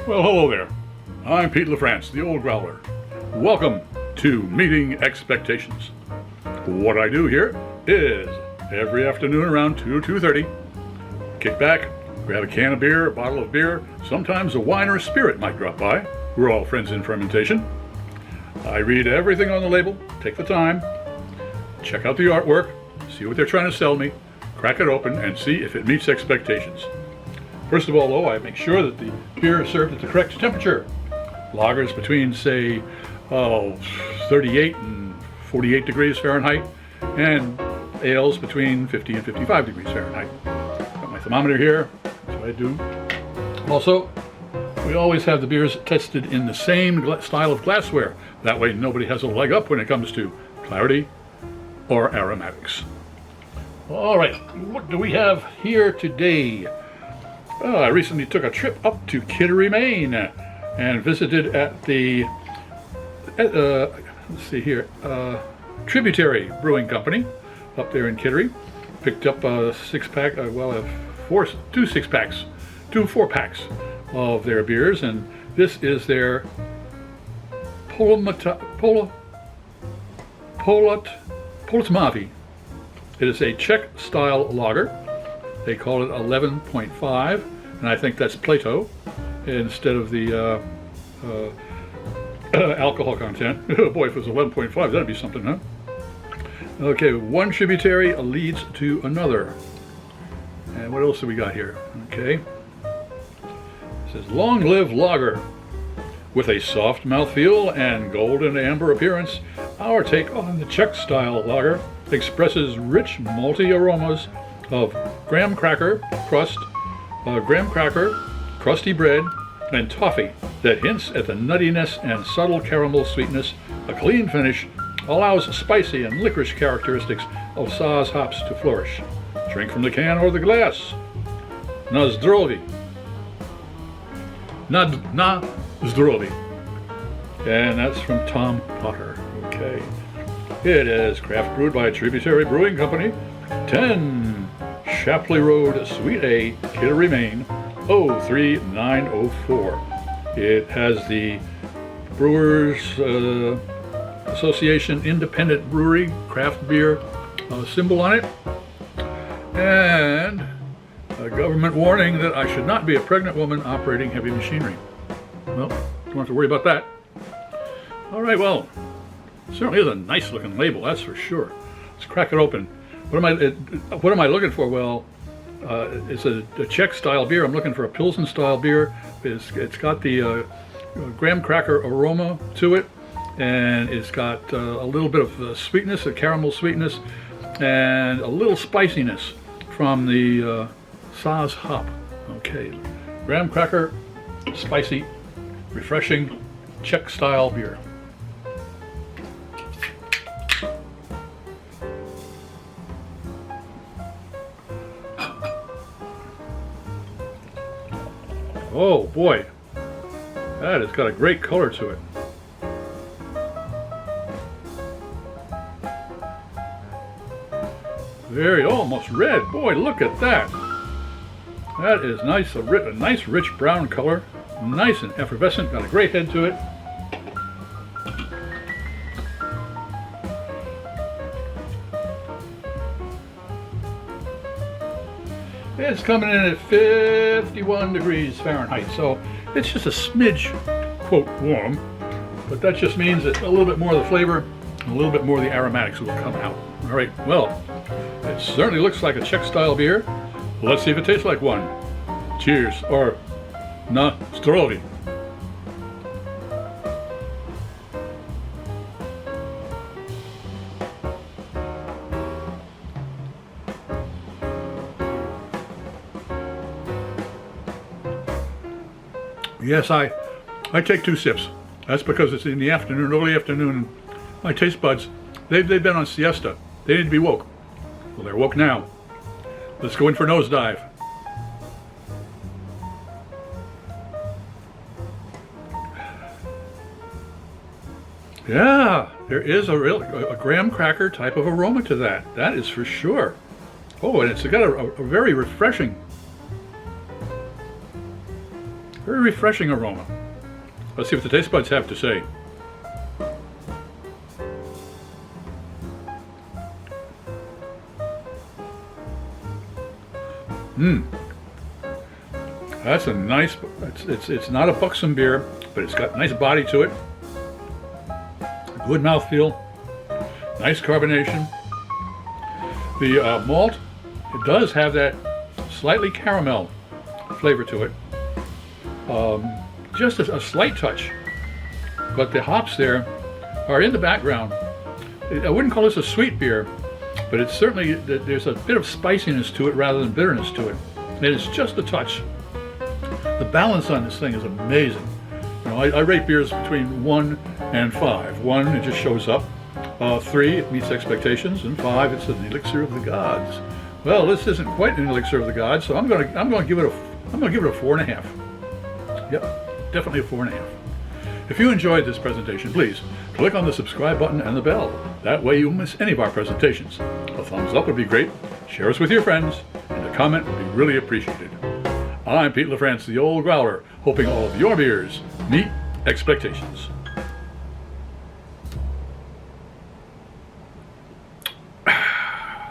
Well, hello there. I'm Pete LaFrance, the old Growler. Welcome to Meeting Expectations. What I do here is every afternoon around 2 or 2:30, kick back, grab a can of beer, a bottle of beer, sometimes a wine or a spirit might drop by. We're all friends in fermentation. I read everything on the label, take the time, check out the artwork, see what they're trying to sell me, crack it open, and see if it meets expectations. First of all, though, I make sure that the beer is served at the correct temperature. Lagers between, say, 38 and 48 degrees Fahrenheit, and ales between 50 and 55 degrees Fahrenheit. Got my thermometer here, that's what I do. Also, we always have the beers tested in the same style of glassware. That way nobody has a leg up when it comes to clarity or aromatics. All right, what do we have here today? I recently took a trip up to Kittery, Maine, and visited at the, let's see here, Tributary Brewing Company up there in Kittery. Picked up a 6-pack, two 6-packs, 2 4-packs of their beers, and this is their Polotmavé. It is a Czech-style lager. They call it 11.5, and I think that's Plato instead of the alcohol content. Oh boy, if it was 11.5, that'd be something, huh? Okay, one tributary leads to another. And what else do we got here? Okay. It says, long live lager. With a soft mouthfeel and golden amber appearance, our take on the Czech-style lager expresses rich malty aromas of graham cracker, crusty bread, and toffee that hints at the nuttiness and subtle caramel sweetness. A clean finish allows spicy and licorice characteristics of Saaz hops to flourish. Drink from the can or the glass. Na zdroví. Na zdroví. And that's from Tom Potter. Okay. It is craft brewed by Tributary Brewing Company. 10 Shapley Road, Suite A, Kittery, Maine, 03904. It has the Brewers Association Independent Brewery Craft Beer symbol on it, and a government warning that I should not be a pregnant woman operating heavy machinery. Well, don't have to worry about that. All right, well, certainly is a nice looking label, that's for sure. Let's crack it open. What am I looking for? Well, it's a Czech-style beer. I'm looking for a Pilsen-style beer. It's got the graham cracker aroma to it, and it's got a little bit of sweetness, a caramel sweetness, and a little spiciness from the Saaz hop. Okay, graham cracker, spicy, refreshing Czech-style beer. Oh boy, that has got a great color to it. Very, almost red. Boy, look at that. That is nice, a nice rich brown color. Nice and effervescent, got a great head to it. It's coming in at 51 degrees Fahrenheit, so it's just a smidge, quote, warm, but that just means that a little bit more of the flavor, and a little bit more of the aromatics will come out. All right, well, it certainly looks like a Czech-style beer. Let's see if it tastes like one. Cheers, or na zdroví. Yes, I take 2 sips. That's because it's in the afternoon, early afternoon. My taste buds, they've been on siesta. They need to be woke. Well, they're woke now. Let's go in for a nosedive. Yeah, there is a graham cracker type of aroma to that. That is for sure. Oh, and it's got a very refreshing Very refreshing aroma. Let's see what the taste buds have to say. That's a nice, it's not a buxom beer, but it's got nice body to it. Good mouthfeel, nice carbonation. The malt, it does have that slightly caramel flavor to it. Just a slight touch, but the hops there are in the background. I wouldn't call this a sweet beer, but it's certainly, there's a bit of spiciness to it rather than bitterness to it. And it's just a touch. The balance on this thing is amazing. You know, I rate beers between 1 and 5. 1, it just shows up. 3, it meets expectations, and 5, it's an elixir of the gods. Well, this isn't quite an elixir of the gods, so I'm going to give it a 4.5. Yep, definitely a 4.5. If you enjoyed this presentation, please click on the subscribe button and the bell. That way you won't miss any of our presentations. A thumbs up would be great. Share us with your friends, and a comment would be really appreciated. I'm Pete LaFrance, the Old Growler, hoping all of your beers meet expectations.